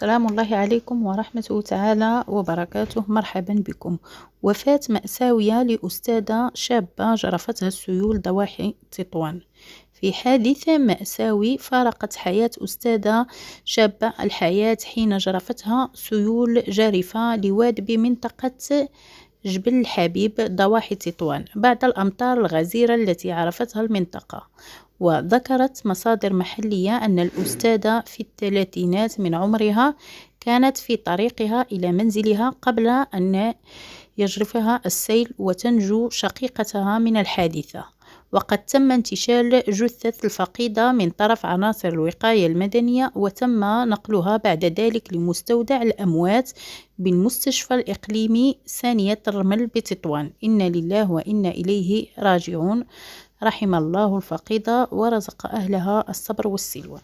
سلام الله عليكم ورحمة تعالى وبركاته. مرحبا بكم. وفاة مأساوية لأستاذة شابة جرفتها السيول ضواحي تطوان. في حادث مأساوي فارقت حياة أستاذة شابة الحياة حين جرفتها سيول جارفة لواد بمنطقة جبل الحبيب ضواحي تطوان بعد الأمطار الغزيرة التي عرفتها المنطقة. وذكرت مصادر محلية أن الأستاذة في الثلاثينات من عمرها كانت في طريقها إلى منزلها قبل أن يجرفها السيل وتنجو شقيقتها من الحادثة. وقد تم انتشال جثة الفقيدة من طرف عناصر الوقاية المدنية وتم نقلها بعد ذلك لمستودع الأموات بالمستشفى الإقليمي ثانية الرمل بتطوان. إنا لله وإنا إليه راجعون. رحم الله الفقيدة ورزق أهلها الصبر والسلوى.